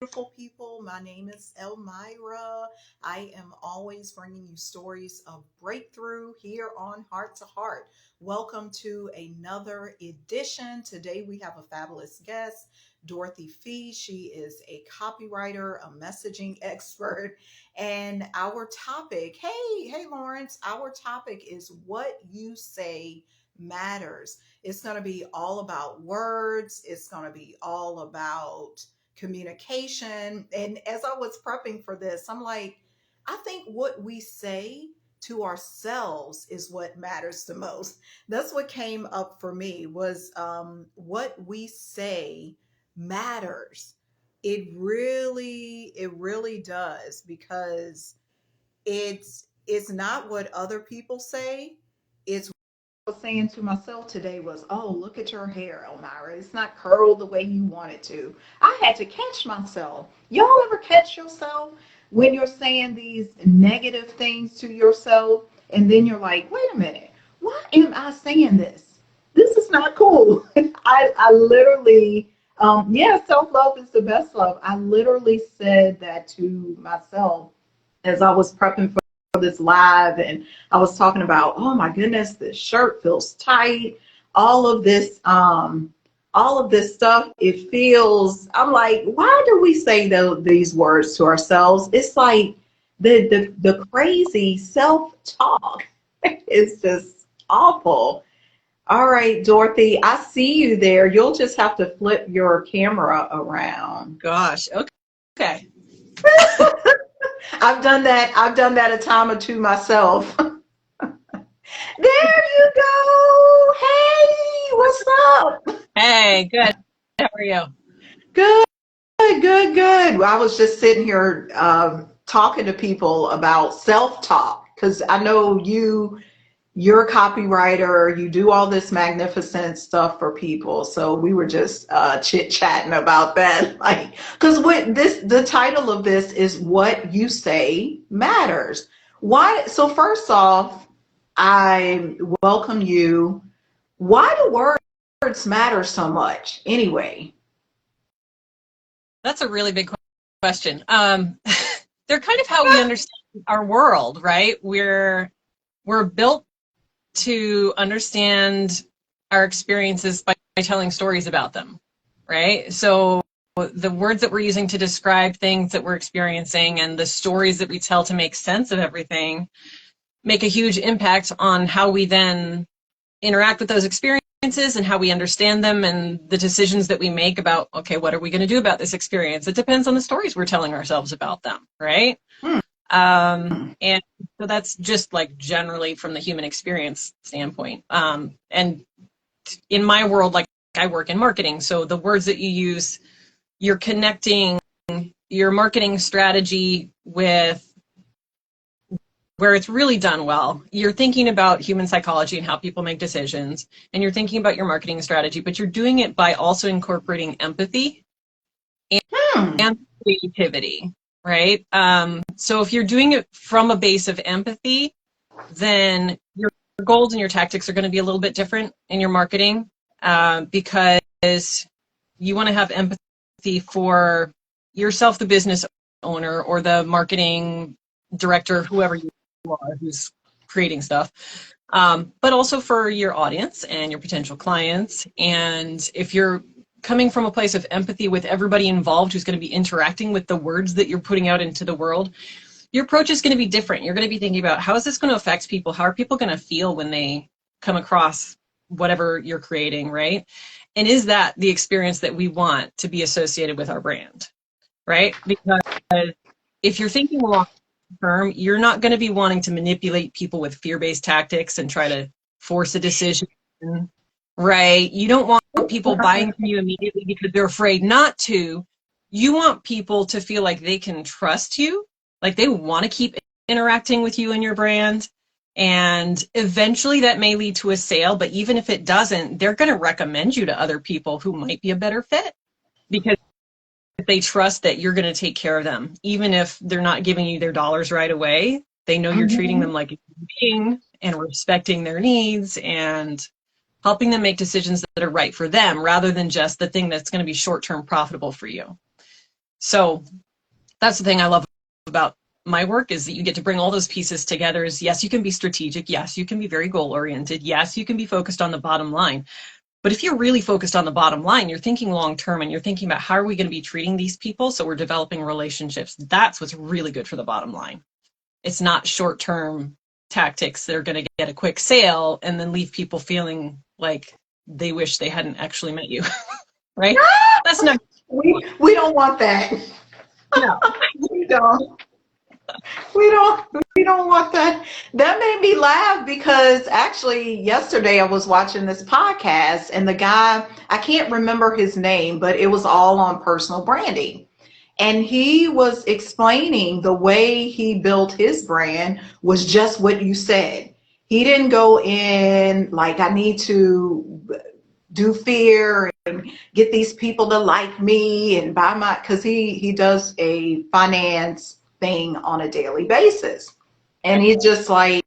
Beautiful people. My name is Elmira. I am always bringing you stories of breakthrough here on Heart to Heart. Welcome to another edition. Today we have a fabulous guest, Dorothy Fee. She is a copywriter, a messaging expert, and our topic, hey Lawrence, our topic is what you say matters. It's going to be all about words. It's going to be all about communication. And as I was prepping for this, I'm like, I think what we say to ourselves is what matters the most. That's what came up for me was what we say matters. It really does because it's not what other people say. It's was saying to myself today was, oh, look at your hair, Elmira. It's not curled the way you want it to. I had to catch myself. Y'all ever catch yourself when you're saying these negative things to yourself? And then you're like, wait a minute, why am I saying this? This is not cool. I literally, yeah, self-love is the best love. I literally said that to myself as I was prepping for this live, and I was talking about, oh my goodness, this shirt feels tight. All of this, stuff, it feels, I'm like, why do we say these words to ourselves? It's like the crazy self-talk is just awful. All right, Dorothy, I see you there. You'll just have to flip your camera around. Gosh, okay. I've done that. I've done that a time or two myself. There you go. Hey, what's up? Hey, good. How are you? Good, good. I was just sitting here talking to people about self-talk because I know you're a copywriter. You do all this magnificent stuff for people. So we were just chit-chatting about that. Like, because the title of this is What You Say Matters. Why? So first off, I welcome you. Why do words matter so much anyway? That's a really big question. They're kind of how we understand our world, right? We're built to understand our experiences by telling stories about them, right? So the words that we're using to describe things that we're experiencing and the stories that we tell to make sense of everything make a huge impact on how we then interact with those experiences and how we understand them and the decisions that we make about, okay, what are we going to do about this experience? It depends on the stories we're telling ourselves about them, right? And so that's just like generally from the human experience standpoint. And in my world, like I work in marketing, so the words that you use, you're connecting your marketing strategy with where it's really done well. You're thinking about human psychology and how people make decisions, and you're thinking about your marketing strategy, but you're doing it by also incorporating empathy and creativity, right? So if you're doing it from a base of empathy, then your goals and your tactics are going to be a little bit different in your marketing because you want to have empathy for yourself, the business owner, or the marketing director, whoever you are who's creating stuff, but also for your audience and your potential clients. And if you're coming from a place of empathy with everybody involved who's going to be interacting with the words that you're putting out into the world, your approach is going to be different. You're going to be thinking about, how is this going to affect people? How are people going to feel when they come across whatever you're creating, right? And is that the experience that we want to be associated with our brand, right? Because if you're thinking long term, you're not going to be wanting to manipulate people with fear-based tactics and try to force a decision, right? You don't want people buying from you immediately because they're afraid not to. You want people to feel like they can trust you, like they want to keep interacting with you and your brand. And eventually that may lead to a sale, but even if it doesn't, they're going to recommend you to other people who might be a better fit because they trust that you're going to take care of them. Even if they're not giving you their dollars right away, they know you're treating them like a human being and respecting their needs and helping them make decisions that are right for them rather than just the thing that's going to be short-term profitable for you. So that's the thing I love about my work, is that you get to bring all those pieces together. Is yes, you can be strategic. Yes, you can be very goal oriented. Yes, you can be focused on the bottom line. But if you're really focused on the bottom line, you're thinking long term and you're thinking about how are we going to be treating these people so we're developing relationships. That's what's really good for the bottom line. It's not short term tactics that are going to get a quick sale and then leave people feeling like they wish they hadn't actually met you. Right? That's not. We don't want that. No. We don't. We don't want that. That made me laugh because actually yesterday I was watching this podcast and the guy, I can't remember his name, but it was all on personal branding. And he was explaining the way he built his brand was just what you said. He didn't go in like, I need to do fear and get these people to like me and buy my, because he does a finance thing on a daily basis. And he's just like,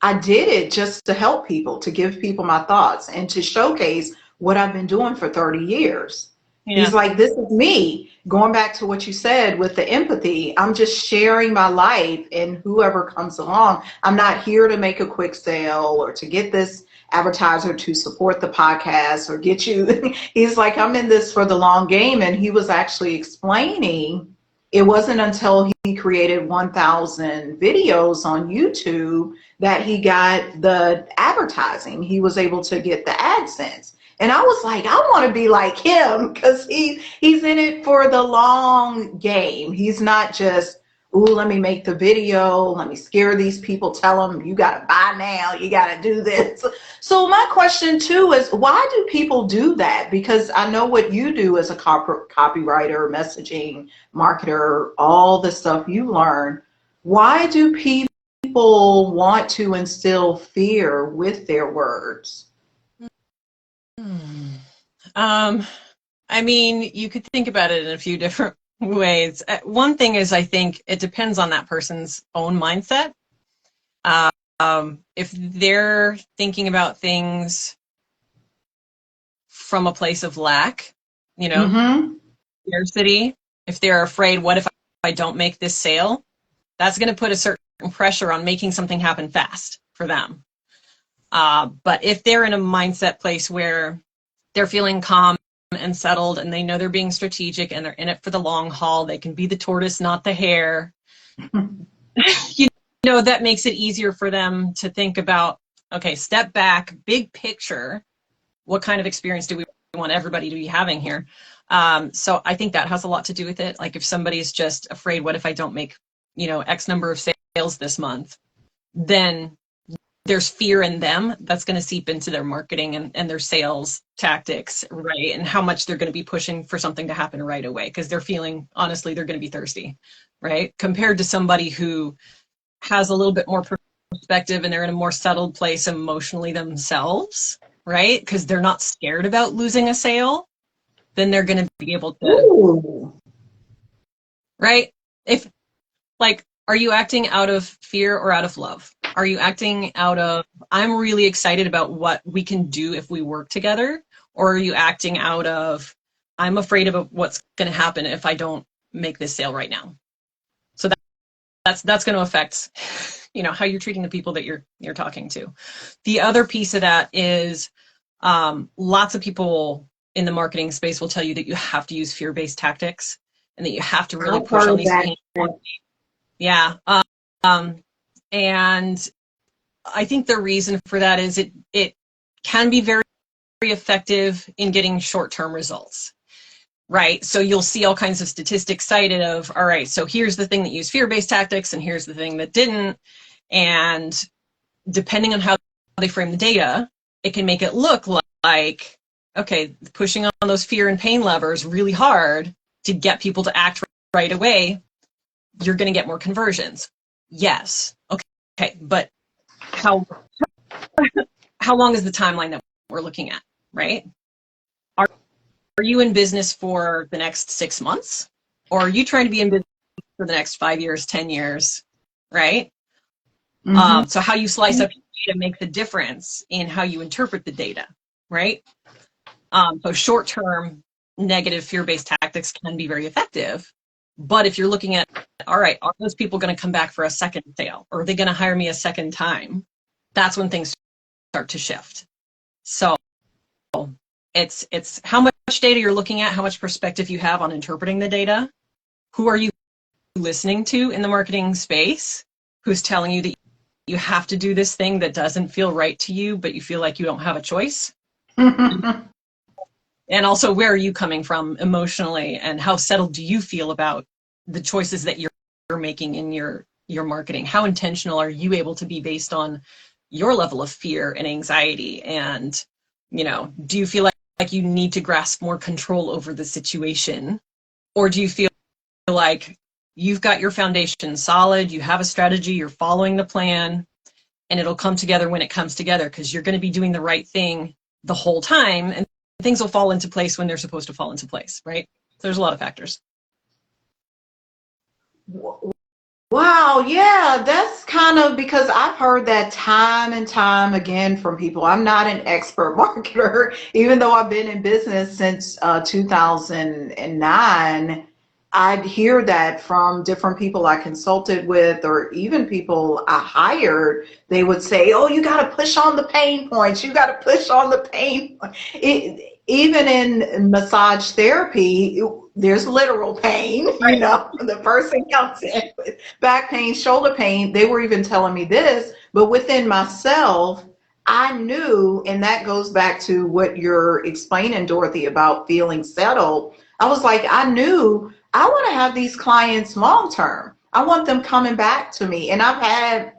I did it just to help people, to give people my thoughts and to showcase what I've been doing for 30 years. Yeah. He's like, this is me. Going back to what you said with the empathy, I'm just sharing my life and whoever comes along. I'm not here to make a quick sale or to get this advertiser to support the podcast or get you. He's like, I'm in this for the long game. And he was actually explaining it wasn't until he created 1,000 videos on YouTube that he got the advertising. He was able to get the AdSense. And I was like, I want to be like him because he's in it for the long game. He's not just, ooh, let me make the video, let me scare these people, tell them you got to buy now, you got to do this. So my question too is, why do people do that? Because I know what you do as a copywriter, messaging, marketer, all the stuff you learn. Why do people want to instill fear with their words? I mean, you could think about it in a few different ways. One thing is, I think it depends on that person's own mindset. If they're thinking about things from a place of lack, scarcity, if they're afraid, what if I don't make this sale? That's going to put a certain pressure on making something happen fast for them. But if they're in a mindset place where they're feeling calm and settled and they know they're being strategic and they're in it for the long haul, they can be the tortoise, not the hare. That makes it easier for them to think about, okay, step back, big picture. What kind of experience do we want everybody to be having here? So I think that has a lot to do with it. Like if somebody's just afraid, what if I don't make, X number of sales this month? Then there's fear in them that's going to seep into their marketing and their sales tactics, right? And how much they're going to be pushing for something to happen right away because they're feeling, honestly, they're going to be thirsty, right? Compared to somebody who has a little bit more perspective and they're in a more settled place emotionally themselves, right? Because they're not scared about losing a sale, then they're going to be able to, Ooh. right? If, like, are you acting out of fear or out of love? Are you acting out of, I'm really excited about what we can do if we work together? Or are you acting out of, I'm afraid of what's going to happen if I don't make this sale right now? So that's going to affect, how you're treating the people that you're talking to. The other piece of that is lots of people in the marketing space will tell you that you have to use fear-based tactics and that you have to really push on these pain points. Yeah. And I think the reason for that is it can be very, very effective in getting short-term results, right? So you'll see all kinds of statistics cited of, all right, so here's the thing that used fear-based tactics and here's the thing that didn't. And depending on how they frame the data, it can make it look like, okay, pushing on those fear and pain levers really hard to get people to act right away, you're going to get more conversions. Yes. Okay. But how long is the timeline that we're looking at, right? Are you in business for the next 6 months? Or are you trying to be in business for the next 5 years, 10 years, right? Mm-hmm. So how you slice up your data makes a difference in how you interpret the data, right? So short term, negative fear-based tactics can be very effective. But if you're looking at, all right, are those people going to come back for a second sale? Or are they going to hire me a second time? That's when things start to shift. So it's how much data you're looking at, how much perspective you have on interpreting the data. Who are you listening to in the marketing space? Who's telling you that you have to do this thing that doesn't feel right to you, but you feel like you don't have a choice? And also, where are you coming from emotionally, and how settled do you feel about the choices that you're making in your marketing? How intentional are you able to be based on your level of fear and anxiety? And, do you feel like you need to grasp more control over the situation? Or do you feel like you've got your foundation solid, you have a strategy, you're following the plan, and it'll come together when it comes together because you're going to be doing the right thing the whole time, and things will fall into place when they're supposed to fall into place, right? So there's a lot of factors. Wow, yeah, that's kind of because I've heard that time and time again from people. I'm not an expert marketer, even though I've been in business since 2009. I'd hear that from different people I consulted with, or even people I hired. They would say, "Oh, you got to push on the pain points. You got to push on the pain." Even in massage therapy, there's literal pain. The person comes in with back pain, shoulder pain. They were even telling me this, but within myself, I knew, and that goes back to what you're explaining, Dorothy, about feeling settled. I was like, I knew I want to have these clients long term. I want them coming back to me. And I've had,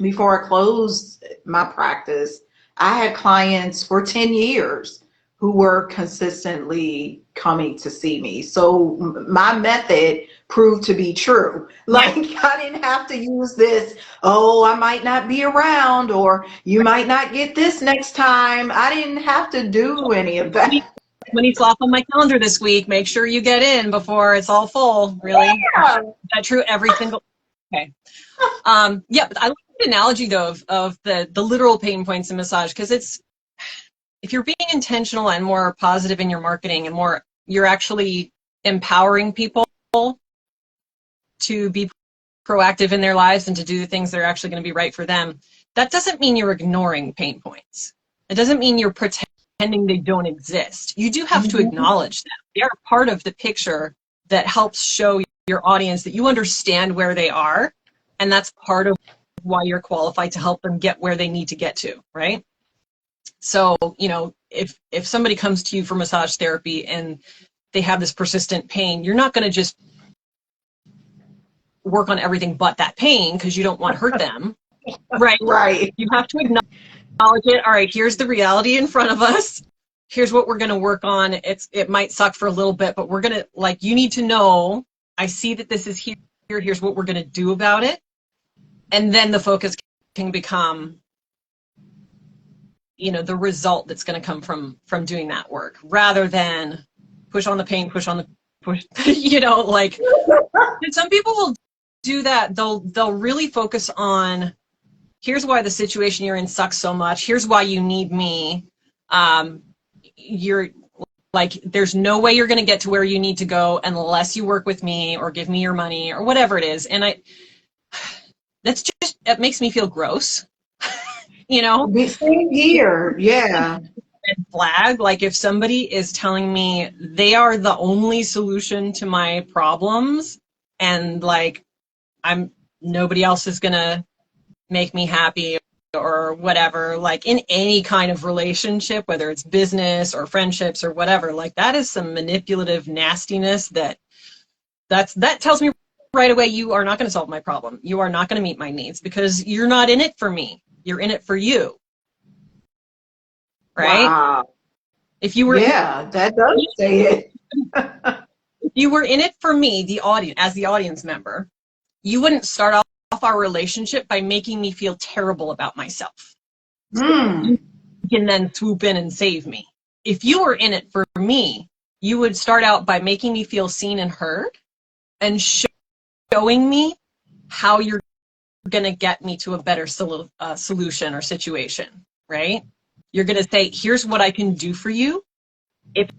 before I closed my practice, I had clients for 10 years who were consistently coming to see me. So my method proved to be true. Like, I didn't have to use this, "Oh, I might not be around," or "You might not get this next time." I didn't have to do any of that. Money flop on my calendar this week. Make sure you get in before it's all full. Really? Yeah. Is that true every single? Okay. Yeah, but I like the analogy though of the literal pain points in massage, because it's, if you're being intentional and more positive in your marketing and more, you're actually empowering people to be proactive in their lives and to do the things that are actually going to be right for them. That doesn't mean you're ignoring pain points. It doesn't mean you're pretending they don't exist. You do have to acknowledge them. They are part of the picture that helps show your audience that you understand where they are, and that's part of why you're qualified to help them get where they need to get to, right? So, if somebody comes to you for massage therapy and they have this persistent pain, you're not going to just work on everything but that pain because you don't want to hurt them, right? Right. You have to acknowledge it. All right, here's the reality in front of us. Here's what we're going to work on. It might suck for a little bit, but we're going to, you need to know, I see that this is here. Here's what we're going to do about it. And then the focus can become, the result that's going to come from doing that work, rather than push on the pain, push on the push, and some people will do that. They'll really focus on, here's why the situation you're in sucks so much. Here's why you need me. You're like, there's no way you're going to get to where you need to go unless you work with me or give me your money or whatever it is. And it makes me feel gross. Same here. Yeah. Red flag. Like, if somebody is telling me they are the only solution to my problems, and nobody else is gonna make me happy or whatever, like in any kind of relationship, whether it's business or friendships or whatever, that is some manipulative nastiness that tells me right away, you are not going to solve my problem. You are not going to meet my needs because you're not in it for me. You're in it for you. Right? Wow. If you were, yeah, that does say it. If you were in it for me, the audience, as the audience member, you wouldn't start off our relationship by making me feel terrible about myself. You can then swoop in and save me. If you were in it for me, you would start out by making me feel seen and heard, and showing me how you're going to get me to a better solution or situation, right? You're going to say, here's what I can do for you if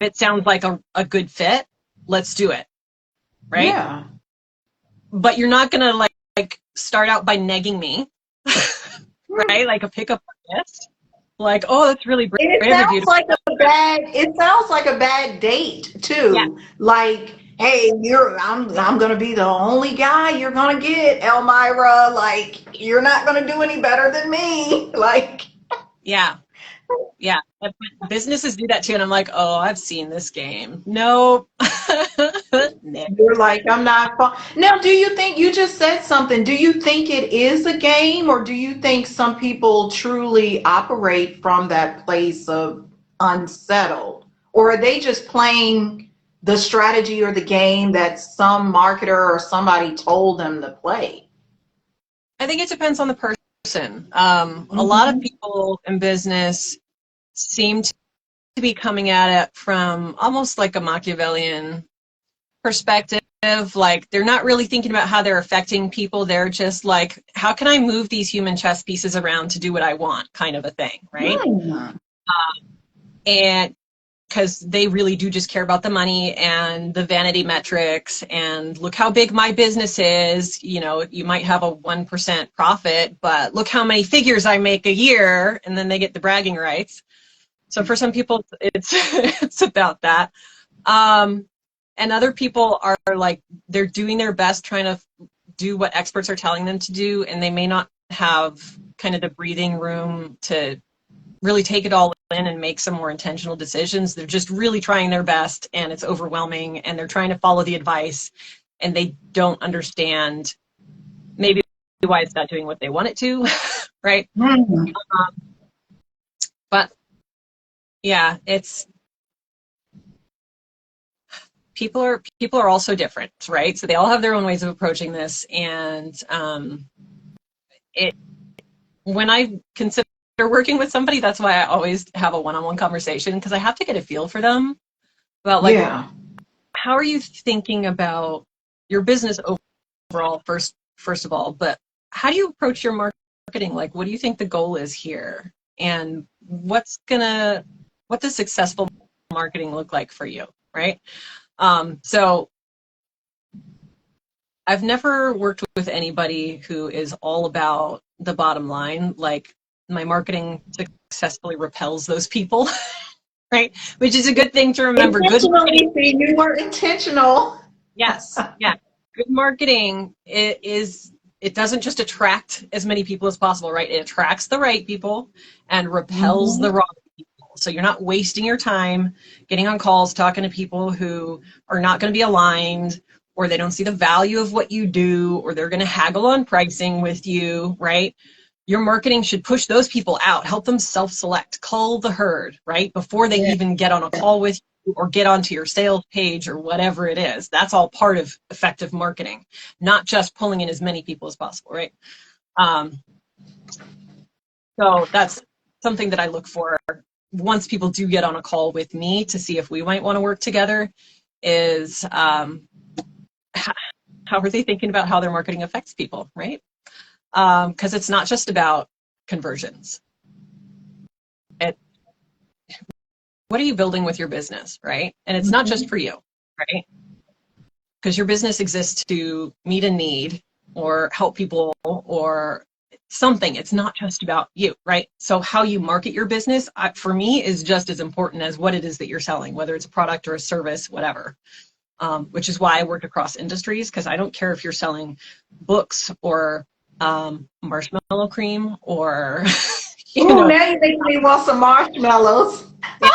it sounds like a good fit, let's do it, right? Yeah. But you're not gonna like start out by negging me, right? Like a pickup artist. Like, oh, that's really And it brave of you sounds to. like a bad date Yeah, too. Like, hey, I'm gonna be the only guy you're gonna get, Elmira. Like, you're not gonna do any better than me. Like, yeah, yeah. But businesses do that too, and I'm like, oh, I've seen this game. Nope. No. you're like, I'm not fun. Now, do you think you just said something? Do you think it is a game, or do you think some people truly operate from that place of unsettled? Or are they just playing the strategy or the game that some marketer or somebody told them to play? I think it depends on the person. A lot of Mhm. people in business seem to be coming at it from almost like a Machiavellian perspective. Like they're not really thinking about how they're affecting people. They're just like, how can I move these human chess pieces around to do what I want, kind of a thing, right? Hmm. And because they really do just care about the money and the vanity metrics and look how big my business is. You know, you might have a 1% profit, but look how many figures I make a year, and then they get the bragging rights. So for some people, it's it's about that. And other people are like, they're doing their best trying to do what experts are telling them to do, and they may not have kind of the breathing room to really take it all in and make some more intentional decisions. They're just really trying their best, and it's overwhelming, and they're trying to follow the advice, and they don't understand maybe why it's not doing what they want it to, right? Hmm. But yeah, it's people are also different, right? So they all have their own ways of approaching this, and it when I consider working with somebody, that's why I always have a one-on-one conversation, because I have to get a feel for them about like, Yeah. how are you thinking about your business overall, first of all, but how do you approach your marketing? Like, what do you think the goal is here, and what does successful marketing look like for you, right? So I've never worked with anybody who is all about the bottom line. Like, my marketing successfully repels those people, right? Which is a good thing to remember. Good marketing, Intentionally, see, you were intentional. yes, yeah. Good marketing it doesn't just attract as many people as possible, right? It attracts the right people and repels the Mhm. wrong people. So you're not wasting your time getting on calls talking to people who are not going to be aligned, or they don't see the value of what you do, or they're going to haggle on pricing with you, right? Your marketing should push those people out, help them self-select, cull the herd, right? Before they Yeah. even get on a call with you or get onto your sales page or whatever it is. That's all part of effective marketing, not just pulling in as many people as possible, right? Um, so that's something that I look for once people do get on a call with me to see if we might want to work together is how are they thinking about how their marketing affects people, right? Because it's not just about conversions. It, what are you building with your business, right? And it's not just for you, right? Because your business exists to meet a need or help people or something. It's not just about you, right? So how you market your business, for me, is just as important as what it is that you're selling, whether it's a product or a service, whatever. Which is why I work across industries, because I don't care if you're selling books or marshmallow cream or, you Ooh, know, now you're making me want some marshmallows. yeah,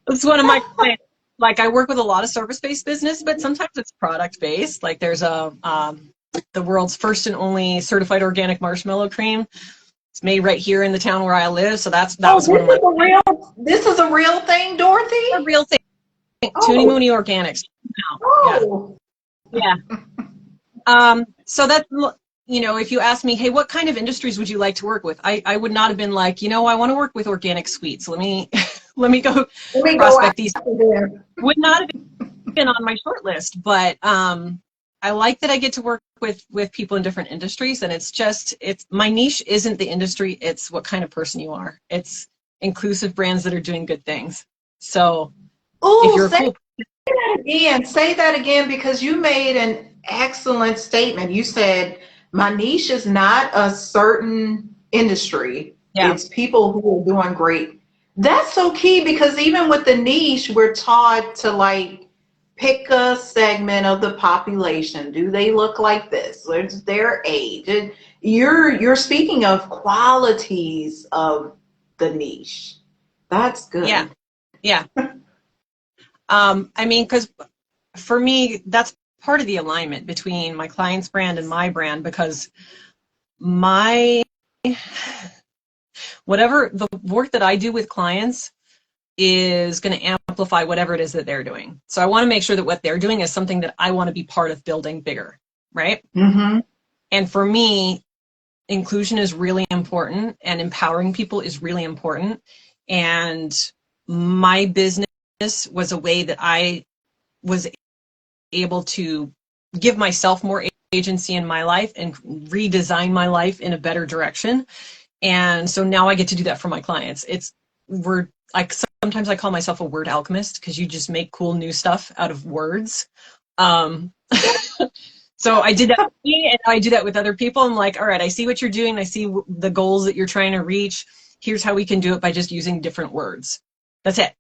it's one of my clients. Like, I work with a lot of service-based business, but sometimes it's product-based. Like, there's the world's first and only certified organic marshmallow cream. It's made right here in the town where I live. So that Oh, was one of my clients. this is a real thing, A Dorothy? real thing. Toonie Oh, Mooney Organics. Yeah. oh. Yeah. So that's, if you ask me, hey, what kind of industries would you like to work with? I would not have been like, I want to work with organic sweets. Let me let me go Let me go prospect these. after them. Would not have been on my short list, but I like that I get to work with people in different industries, and it's my niche isn't the industry, it's what kind of person you are. It's inclusive brands that are doing good things. So If Oh, you're a cool, say that again, because you made an excellent statement. You said my niche is not a certain industry. yeah, It's people who are doing great. That's so key, because even with the niche, we're taught to like pick a segment of the population. Do they look like this? What's their age? And you're speaking of qualities of the niche. That's yeah, good. yeah. I mean, because for me, that's part of the alignment between my client's brand and my brand, because my whatever the work that I do with clients is going to amplify whatever it is that they're doing. So I want to make sure that what they're doing is something that I want to be part of building bigger, right? Mm-hmm. And for me, inclusion is really important and empowering people is really important. And my business was a way that I was able to give myself more agency in my life and redesign my life in a better direction. And so now I get to do that for my clients. We're like, sometimes I call myself a word alchemist, because you just make cool new stuff out of words. Um, so I did that with me, and I do that with other people. I'm like, all right, I see what you're doing. I see the goals that you're trying to reach. Here's how we can do it by just using different words. That's it.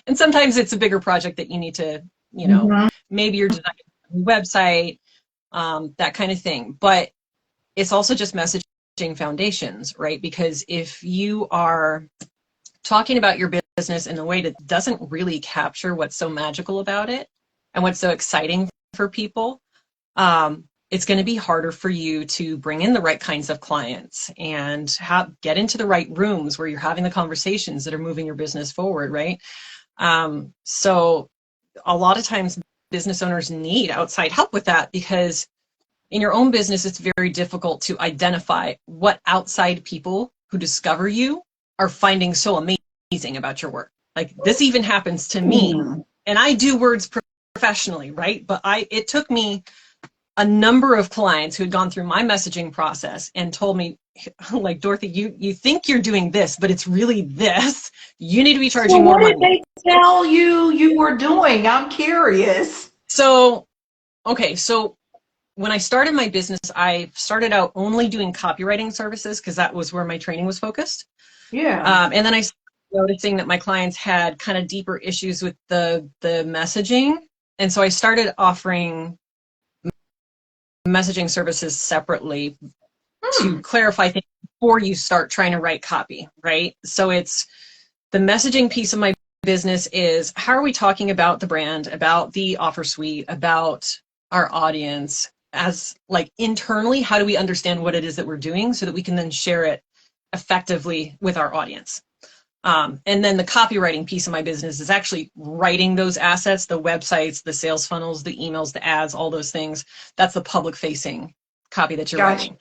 And sometimes it's a bigger project that you need to, Mm-hmm. maybe you're designing a website, that kind of thing. But it's also just messaging foundations, right? Because if you are talking about your business in a way that doesn't really capture what's so magical about it and what's so exciting for people, it's going to be harder for you to bring in the right kinds of clients and get into the right rooms where you're having the conversations that are moving your business forward, right? So a lot of times business owners need outside help with that, because in your own business, it's very difficult to identify what outside people who discover you are finding so amazing about your work. Like, this even happens to me, and I do words professionally, right? But it took me a number of clients who had gone through my messaging process and told me, like, Dorothy, you think you're doing this, but it's really this. You need to be So charging more what did money. they tell you you were doing? I'm curious. So, okay, so when I started my business, I started out only doing copywriting services, because that was where my training was focused. Yeah. And then I started noticing that my clients had kind of deeper issues with the messaging. And so I started offering messaging services separately to Hmm. clarify things before you start trying to write copy, right? So it's the messaging piece of my business is, how are we talking about the brand, about the offer suite, about our audience, as like internally, how do we understand what it is that we're doing so that we can then share it effectively with our audience? And then the copywriting piece of my business is actually writing those assets, the websites, the sales funnels, the emails, the ads, all those things. That's the public facing copy that you're Gotcha. writing.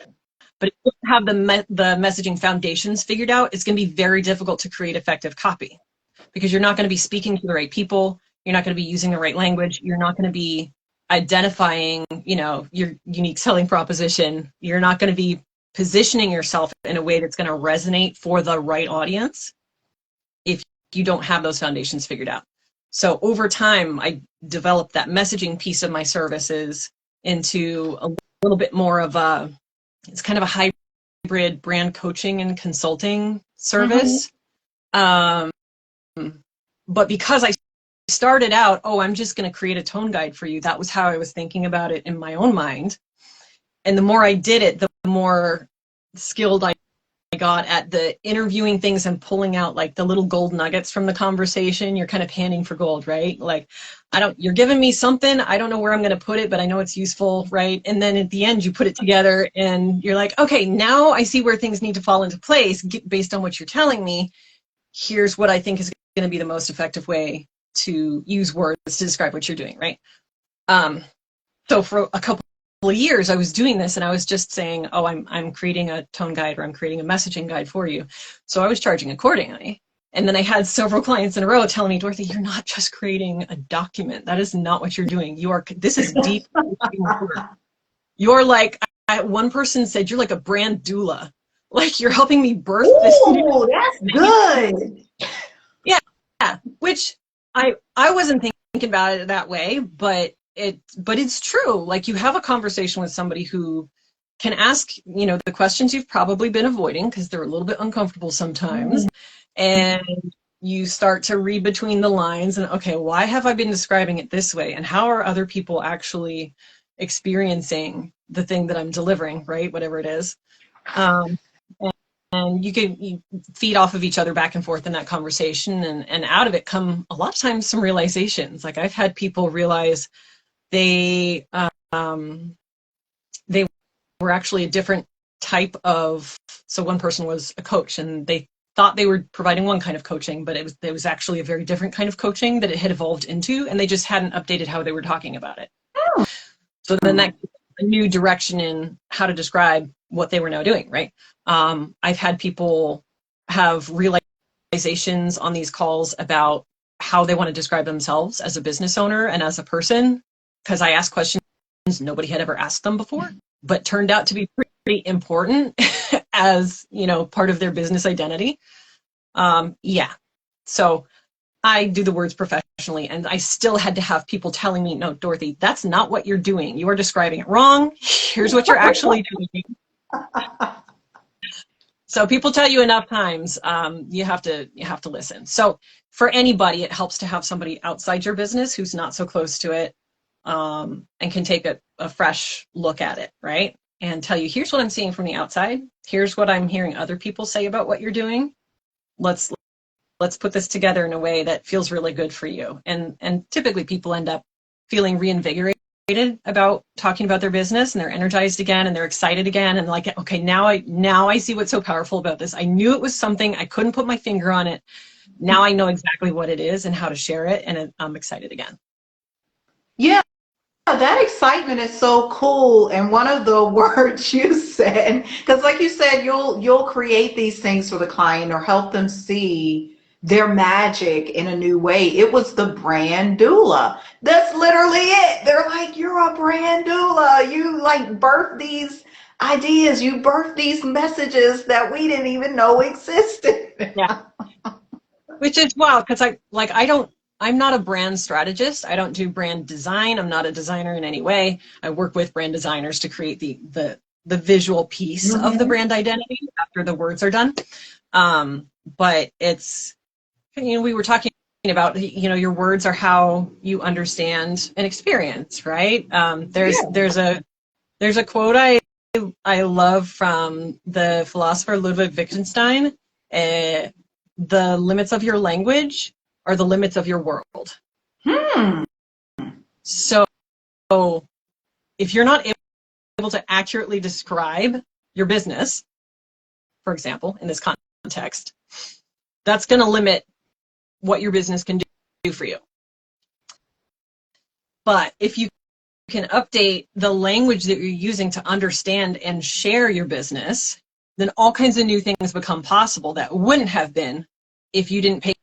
But if you don't have the messaging foundations figured out, it's going to be very difficult to create effective copy, because you're not going to be speaking to the right people. You're not going to be using the right language. You're not going to be identifying, your unique selling proposition. You're not going to be positioning yourself in a way that's going to resonate for the right audience if you don't have those foundations figured out. So over time, I developed that messaging piece of my services into a little bit more of it's kind of a hybrid brand coaching and consulting Mm-hmm. service. Um, but because I started out, I'm just going to create a tone guide for you. That was how I was thinking about it in my own mind. And the more I did it, the more skilled I got at the interviewing things and pulling out like the little gold nuggets from the conversation. You're kind of panning for gold, right? Like, you're giving me something. I don't know where I'm going to put it, but I know it's useful, right? And then at the end, you put it together and you're like, okay, now I see where things need to fall into place based on what you're telling me. Here's what I think is going to be the most effective way to use words to describe what you're doing, right? So for a couple of years, I was doing this and I was just saying, I'm creating a tone guide, or I'm creating a messaging guide for you. So I was charging accordingly. And then I had several clients in a row telling me, Dorothy, you're not just creating a document. That is not what you're doing. This is deep work. You're like, one person said, you're like a brand doula. Like, you're helping me birth this new. Ooh, that's good. Yeah, which I wasn't thinking about it that way, but it's true. Like, you have a conversation with somebody who can ask, the questions you've probably been avoiding because they're a little bit uncomfortable sometimes. And you start to read between the lines and, okay, why have I been describing it this way? And how are other people actually experiencing the thing that I'm delivering, right? Whatever it is. And you feed off of each other back and forth in that conversation, and out of it come a lot of times some realizations. Like, I've had people realize they were actually a different type of, so one person was a coach and they thought they were providing one kind of coaching, but it was actually a very different kind of coaching that it had evolved into, and they just hadn't updated how they were talking about it. So then that gives a new direction in how to describe what they were now doing, right? I've had people have realizations on these calls about how they want to describe themselves as a business owner and as a person, because I asked questions nobody had ever asked them before, but turned out to be pretty important as, part of their business identity. Yeah. So I do the words professionally, and I still had to have people telling me, no, Dorothy, that's not what you're doing. You are describing it wrong. Here's what you're actually doing. So people tell you enough times, you have to listen. So for anybody, it helps to have somebody outside your business who's not so close to it, and can take a fresh look at it, right? And tell you, here's what I'm seeing from the outside. Here's what I'm hearing other people say about what you're doing. Let's put this together in a way that feels really good for you. And typically people end up feeling reinvigorated about talking about their business, and they're energized again, and they're excited again, and like, okay, now I see what's so powerful about this. I knew it was something, I couldn't put my finger on it. Now I know exactly what it is and how to share it, and I'm excited again. Yeah, that excitement is so cool. And one of the words you said, because like you said, you'll create these things for the client or help them see their magic in a new way. It was the brand doula. That's literally it. They're like, you're a brand doula. You like birth these ideas, you birth these messages that we didn't even know existed. Yeah. Which is wild, because I'm not a brand strategist. I don't do brand design. I'm not a designer in any way. I work with brand designers to create the visual piece of the brand identity after the words are done. But it's, we were talking about, your words are how you understand an experience, right? There's a quote I love from the philosopher Ludwig Wittgenstein. The limits of your language are the limits of your world. So if you're not able to accurately describe your business, for example, in this context, that's going to limit what your business can do for you. But if you can update the language that you're using to understand and share your business, then all kinds of new things become possible that wouldn't have been if you didn't pay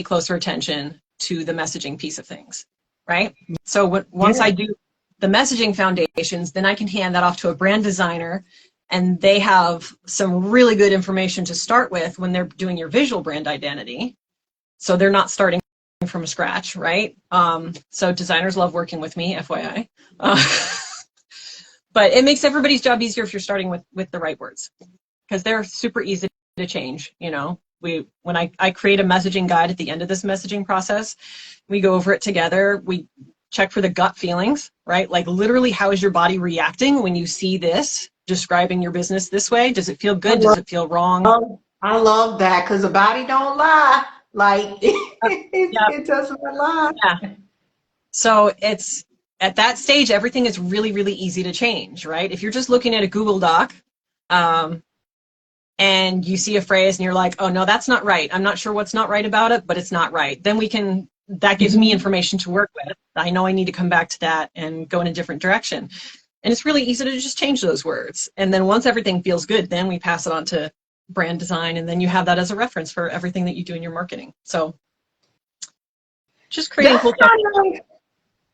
closer attention to the messaging piece of things, right? So once I do the messaging foundations, then I can hand that off to a brand designer, and they have some really good information to start with when they're doing your visual brand identity. So they're not starting from scratch, right? So designers love working with me, FYI. But it makes everybody's job easier if you're starting with the right words, because they're super easy to change. When I create a messaging guide at the end of this messaging process, we go over it together. We check for the gut feelings, right? Like, literally, how is your body reacting when you see this, describing your business this way? Does it feel good? Does it feel wrong? I love that, because the body don't lie. Like, it doesn't lie. Yeah. So it's at that stage, everything is really, really easy to change, right? If you're just looking at a Google Doc, and you see a phrase and you're like, oh no, that's not right. I'm not sure what's not right about it, but it's not right. Then that gives me information to work with. I know I need to come back to that and go in a different direction. And it's really easy to just change those words. And then once everything feels good, then we pass it on to brand design, and then you have that as a reference for everything that you do in your marketing. So just creating cool stuff.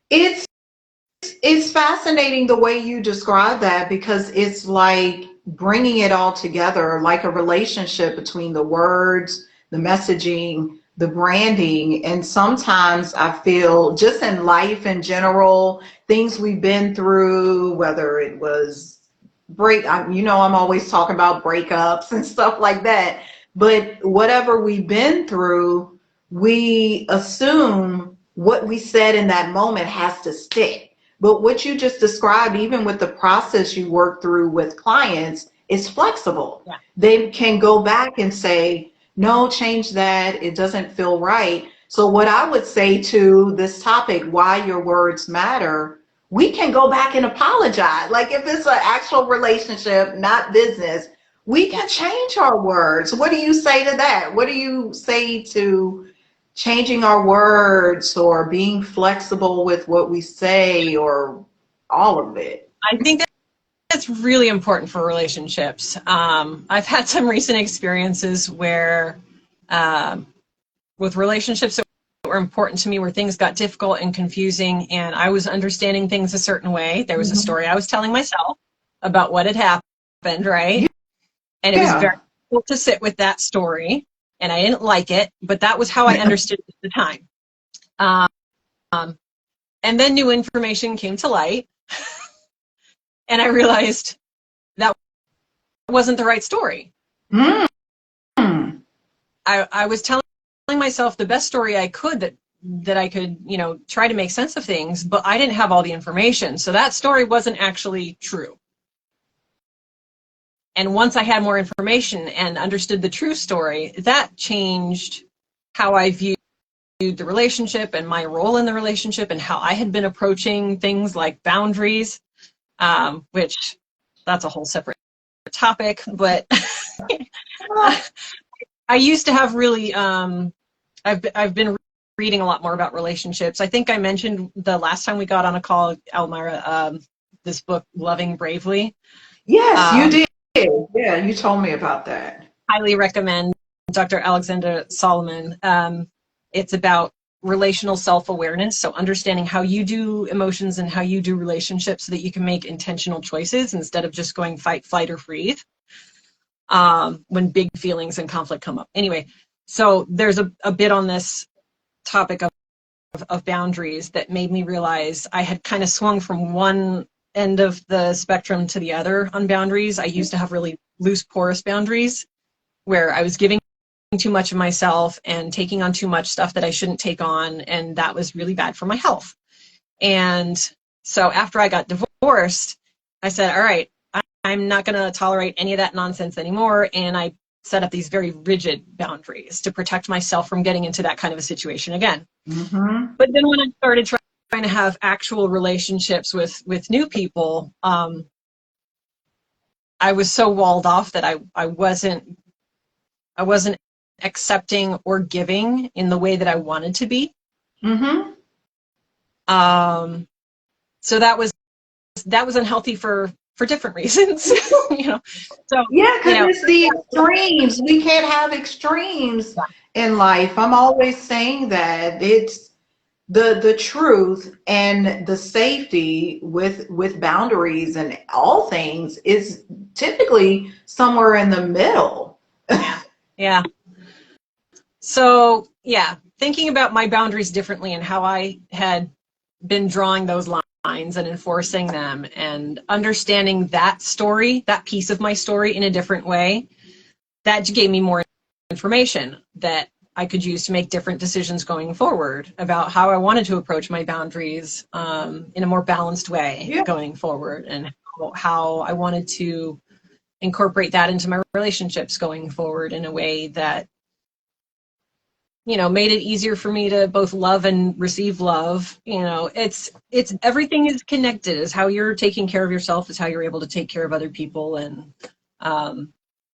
It's fascinating the way you describe that, because it's like bringing it all together, like a relationship between the words, the messaging, the branding. And sometimes I feel just in life in general, things we've been through, whether it was I'm always talking about breakups and stuff like that. But whatever we've been through, we assume what we said in that moment has to stick. But what you just described, even with the process you work through with clients, is flexible. Yeah. They can go back and say, no, change that. It doesn't feel right. So what I would say to this topic, why your words matter, we can go back and apologize. Like if it's an actual relationship, not business, we can change our words. What do you say to that? What do you say to changing our words or being flexible with what we say or all of it? I think that's really important for relationships. I've had some recent experiences where, with relationships that were important to me, where things got difficult and confusing, and I was understanding things a certain way. There was a story I was telling myself about what had happened, right? And it was very difficult to sit with that story, and I didn't like it, but that was how I understood it at the time. And then new information came to light, and I realized that wasn't the right story. Mm. I was telling myself the best story I could that I could, try to make sense of things, but I didn't have all the information. So that story wasn't actually true. And once I had more information and understood the true story, that changed how I viewed the relationship and my role in the relationship and how I had been approaching things like boundaries, which that's a whole separate topic. But I used to have really, I've been reading a lot more about relationships. I think I mentioned the last time we got on a call, Elmira, this book, Loving Bravely. Yes, you did. Yeah, you told me about that. Highly recommend Dr. Alexander Solomon. It's about relational self-awareness, so understanding how you do emotions and how you do relationships so that you can make intentional choices instead of just going fight, flight, or freeze when big feelings and conflict come up. Anyway, so there's a bit on this topic of boundaries that made me realize I had kind of swung from one end of the spectrum to the other on boundaries. I used to have really loose, porous boundaries where I was giving too much of myself and taking on too much stuff that I shouldn't take on, and that was really bad for my health. And so after I got divorced, I said, all right, I'm not going to tolerate any of that nonsense anymore, and I set up these very rigid boundaries to protect myself from getting into that kind of a situation again. Mm-hmm. But then when I started trying to have actual relationships with new people, I was so walled off that I wasn't accepting or giving in the way that I wanted to be. Mm-hmm. So that was unhealthy for different reasons. So yeah, because it's the extremes. We can't have extremes in life. I'm always saying that it's the truth and the safety with boundaries and all things is typically somewhere in the middle. Yeah. So thinking about my boundaries differently and how I had been drawing those lines and enforcing them and understanding that story, that piece of my story in a different way, that gave me more information that I could use to make different decisions going forward about how I wanted to approach my boundaries in a more balanced way going forward, and how I wanted to incorporate that into my relationships going forward in a way that made it easier for me to both love and receive love. It's everything is connected. Is how you're taking care of yourself is how you're able to take care of other people. And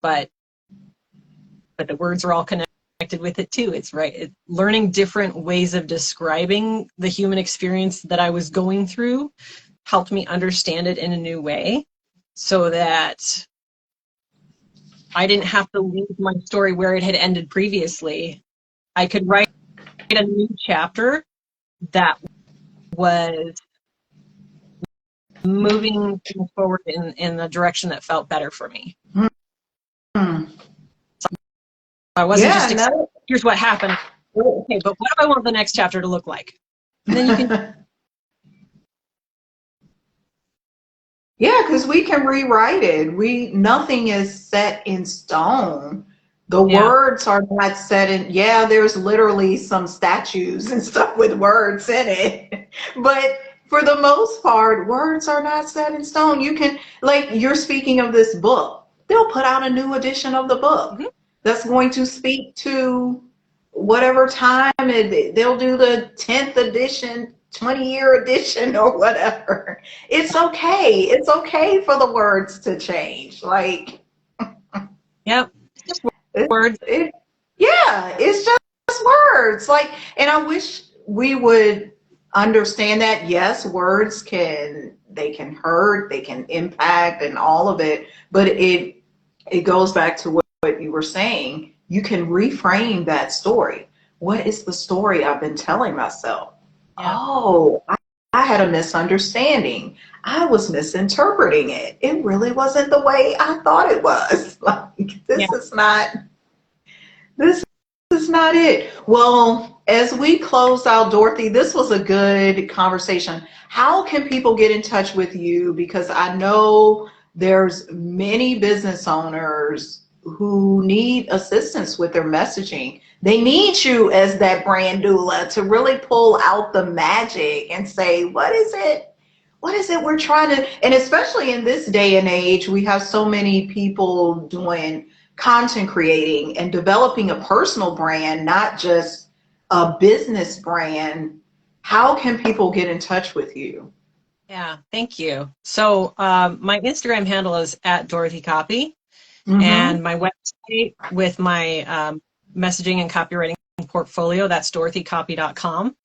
but the words are all connected with it too. It's right. Learning different ways of describing the human experience that I was going through helped me understand it in a new way, so that I didn't have to leave my story where it had ended previously. I could write a new chapter that was moving things forward in the direction that felt better for me. Mm-hmm. So I wasn't just here's what happened. Okay, but what do I want the next chapter to look like? And then you can. Yeah, because we can rewrite it. Nothing is set in stone. The Yeah. words are not set in, yeah, there's literally some statues and stuff with words in it. But for the most part, words are not set in stone. You can, like you're speaking of this book, they'll put out a new edition of the book Mhm. that's going to speak to whatever time they'll do the 10th edition, 20-year edition or whatever. It's okay. It's okay for the words to change. Like, Yep. Just it, words. it yeah, it's just words. Like, and I wish we would understand that yes, words can hurt, they can impact and all of it, but it goes back to what you were saying. You can reframe that story. What is the story I've been telling myself? Yeah. Oh, I had a misunderstanding. I was misinterpreting it. It really wasn't the way I thought it was. Like, Yeah. this is not it. Well, as we close out, Dorothy, this was a good conversation. How can people get in touch with you? Because I know there's many business owners who need assistance with their messaging. They need you as that brand doula to really pull out the magic and say, what is it? What is it we're trying to, and especially in this day and age, we have so many people doing content creating and developing a personal brand, not just a business brand. How can people get in touch with you? Yeah. Thank you. So my Instagram handle is at Dorothy Copy, Mm-hmm. and my website with my messaging and copywriting portfolio, that's dorothycopy.com.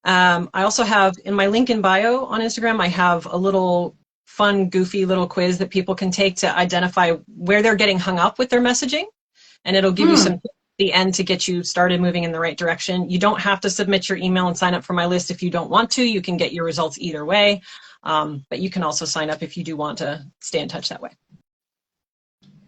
I also have in my link in bio on Instagram, I have a little fun, goofy little quiz that people can take to identify where they're getting hung up with their messaging. And it'll give you some Hmm. tips at the end to get you started moving in the right direction. You don't have to submit your email and sign up for my list if you don't want to. You can get your results either way. But you can also sign up if you do want to stay in touch that way.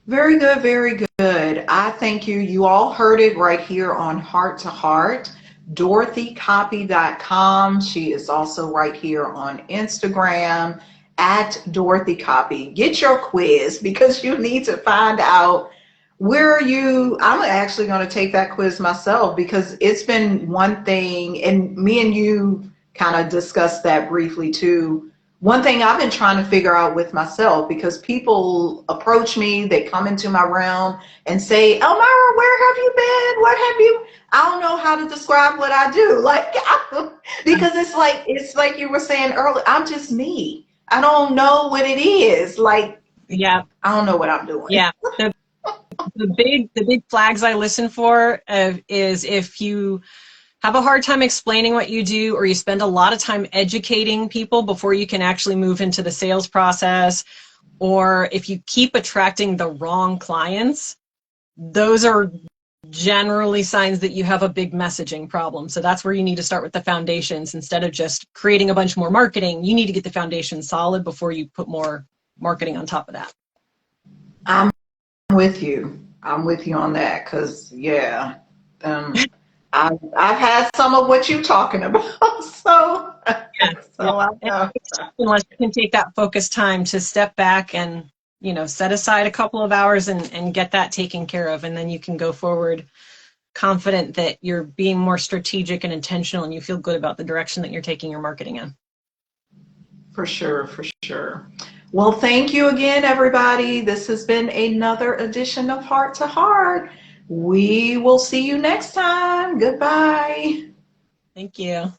Very good, very good. I thank you. You all heard it right here on Heart to Heart. DorothyCopy.com. She is also right here on Instagram at Dorothy Copy. Get your quiz because you need to find out where you. I'm actually going to take that quiz myself because it's been one thing, and me and you kind of discussed that briefly too. One thing I've been trying to figure out with myself, because people approach me, they come into my realm and say, Elmira, where have you been? What have you? I don't know how to describe what I do. Like, because it's like you were saying earlier, I'm just me. I don't know what it is. Like, Yeah, I don't know what I'm doing. yeah. The big flags I listen for is if you have a hard time explaining what you do, or you spend a lot of time educating people before you can actually move into the sales process, or if you keep attracting the wrong clients, those are generally signs that you have a big messaging problem. So that's where you need to start with the foundations. Instead of just creating a bunch more marketing, you need to get the foundation solid before you put more marketing on top of that. I'm with you. I'm with you on that because, yeah, um, I've had some of what you're talking about. So, Yeah, yeah. so I And know. unless you can take that focused time to step back and, set aside a couple of hours and get that taken care of, and then you can go forward confident that you're being more strategic and intentional, and you feel good about the direction that you're taking your marketing in. For sure, for sure. Well, thank you again, everybody. This has been another edition of Heart to Heart. We will see you next time. Goodbye. Thank you.